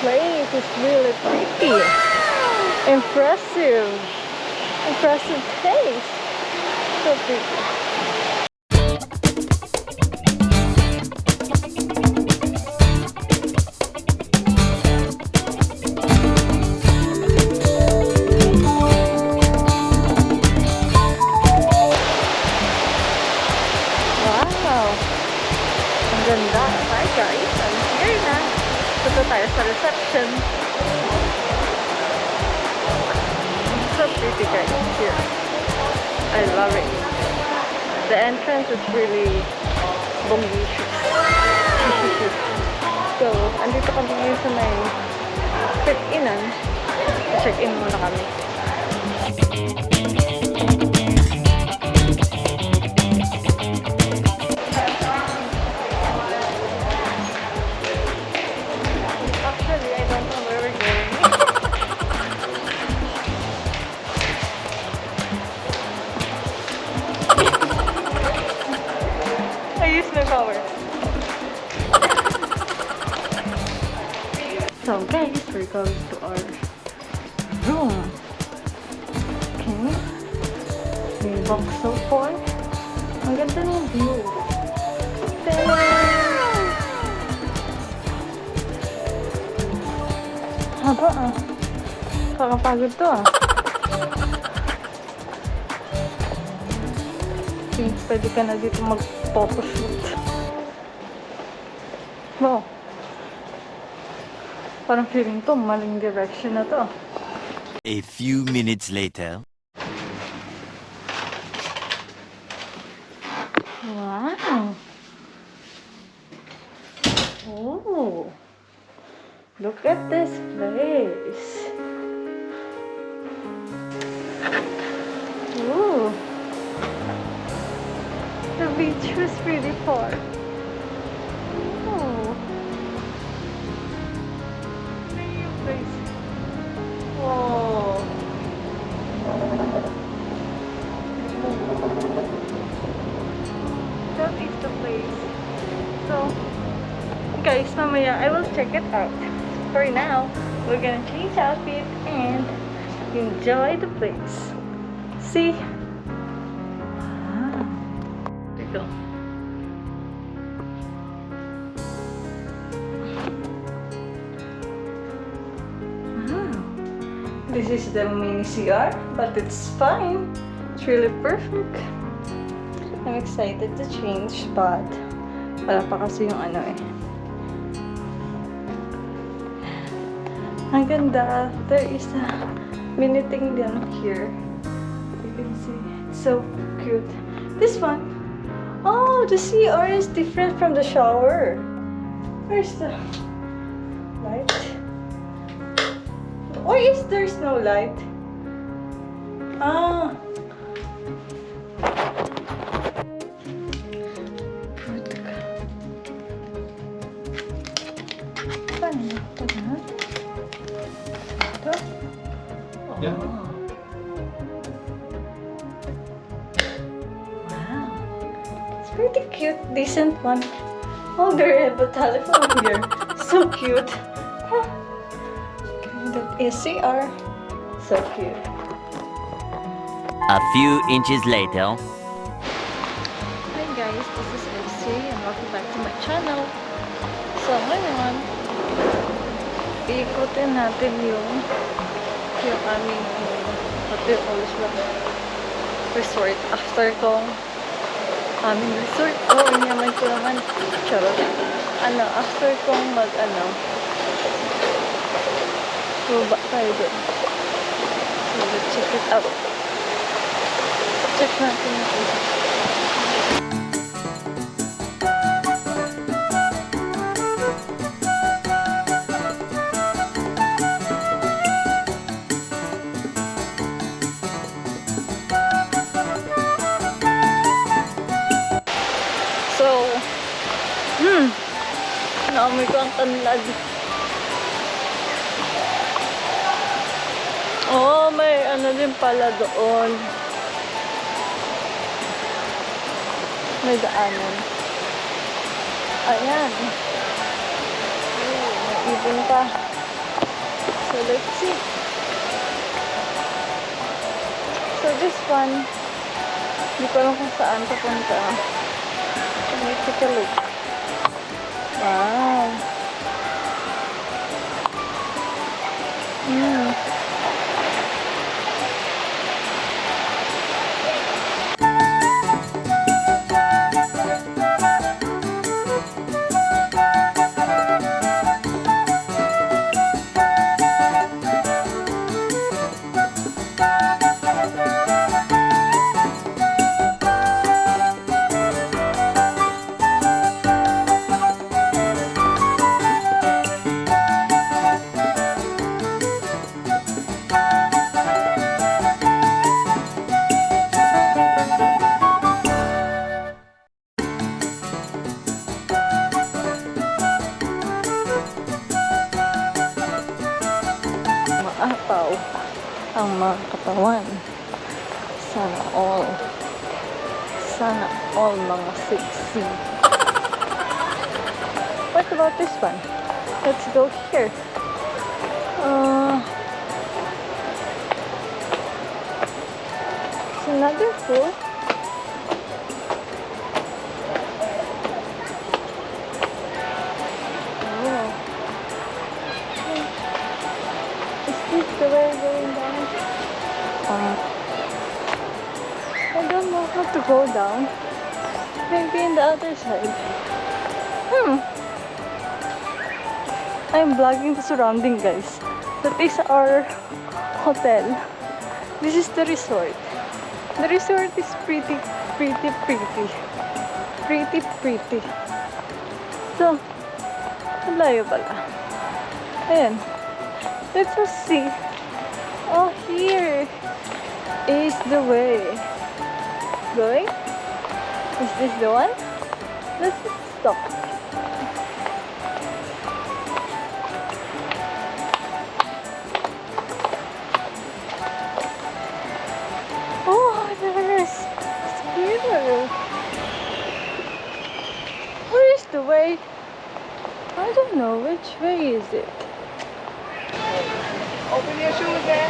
place is really pretty. Impressive. Impressive place. So pretty. Ganda. Hi guys, I'm here na. Punta tayo sa reception. So pretty guys here. I love it. The entrance is really bombitious. So, andito kami ngayon sa may check-inan. Check-in muna kami. So guys, we're going to our room. Okay. We walk so far. Ang ganda ng view. Haba ah. Kakapagod to ah. Okay, pwede ka na dito mag-photoshoot. Wow. Parang feeling to, maling direction na to. A few minutes later. Wow. Oh. Look at this place. Ooh. The beach was really far. Oh. Whoa. That is the place. So, guys, mamaya I will check it out. For now, we're gonna change outfit and enjoy the place. See? Wow. There you go. This is the mini CR, but it's fine. It's really perfect. I'm excited to change, but wala pa kasi yung ano eh. Ang ganda. There is a mini thing down here. You can see. It's so cute. This one. Oh, the CR is different from the shower. Where's the light? Or is there's no light? Ah. Paano ito na? Ito? Yeah. Wow. It's pretty cute. Decent one. Oh, they have a telephone here. So cute. Huh. That is CR. So cute. A few inches later. Hi guys, this is FC and welcome back to my channel. So ngayon, iikutin natin yung aming resort. After kong aming resort. Oh, inyaman ko naman. Charot. After kong baba tayo doon. So, let's check it out. Check natin ito. So, naamoy ko ang tanlad. Oh, may ano din pala doon. May daanan. Ayan. Oh, may ibon pa. So let's see. So this one, hindi ko alam kung saan papunta. Let me take a look. Wow. Maapaw ang mga katawan. Sana all. Sana all mga sexy. What about this one? Let's go here. It's another pool. Is the way going down? I don't know how to go down. Maybe in the other side. I'm vlogging the surrounding, guys. That is our hotel. This is the resort. The resort is pretty. So, malayo pala. Ayan. Let's just see. Oh, here is the way. Going? Is this the one? Let's just stop. Oh, there's here. Where is the way? I don't know. Which way is it? Open your shoes there.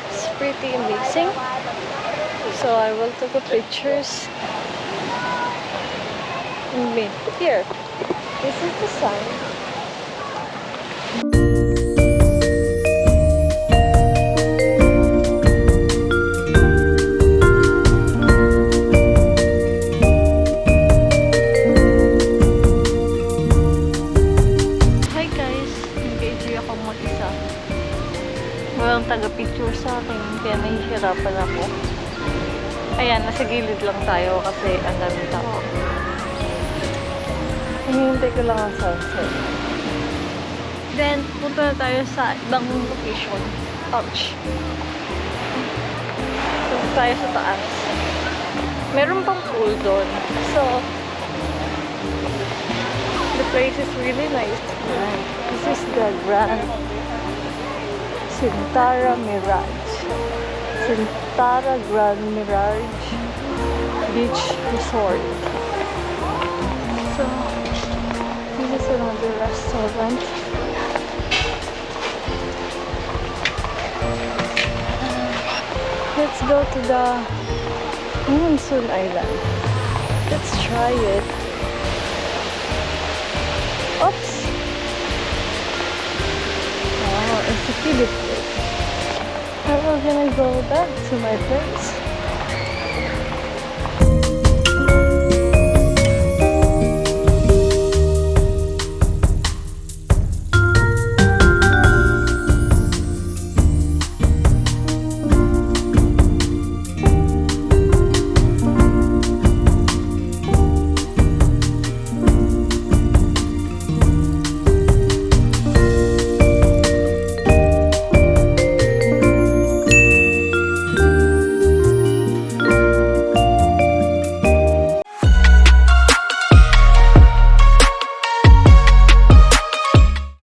It's pretty amazing. So I will take a pictures. Here. This is the sign. Walang taga-picture sa akin, kaya nahihirapan ako. Ayan, nasa gilid lang tayo kasi ang daming tao. Hinihintay ko lang ang sunset. Then, punta na tayo sa ibang location. Ouch! Punta tayo sa taas. Meron pang pool doon. So, the place is really nice. This is the Grand Centara Mirage. Centara Grand Mirage Beach Resort. So, this is another restaurant. Let's go to the Monsoon Island. Let's try it. Oops! Wow, it's a kiddie place. How can I go back to my place?